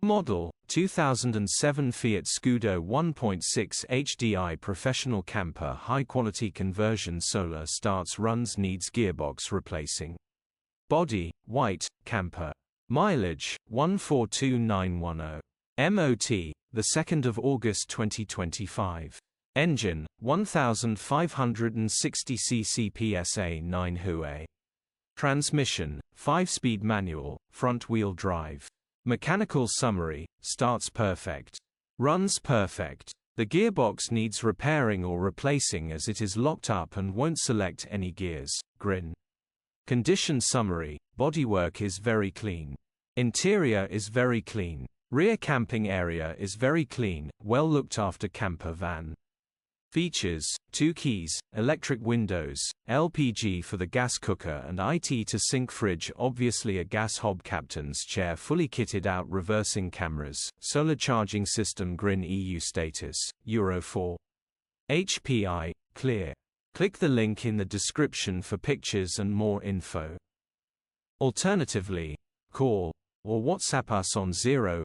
Model 2007 Fiat Scudo 1.6 HDI Professional Camper. High quality conversion. Solar starts runs. Needs gearbox replacing. Body white camper. Mileage 142910. MOT the 2nd of August 2025. Engine 1560 cc PSA 9 HUA. Transmission 5-speed manual, front-wheel drive. Mechanical summary: starts perfect. Runs perfect. The gearbox needs repairing or replacing as it is locked up and won't select any gears. Grin. Condition summary: bodywork is very clean. Interior is very clean. Rear camping area is very clean, well looked after camper van. Features: 2 keys, electric windows, LPG for the gas cooker and IT to sink fridge, obviously a gas hob, captain's chair fully kitted out, reversing cameras, solar charging system. Grin. EU status, Euro 4. HPI, clear. Click the link in the description for pictures and more info. Alternatively, call or WhatsApp us on 07401199973.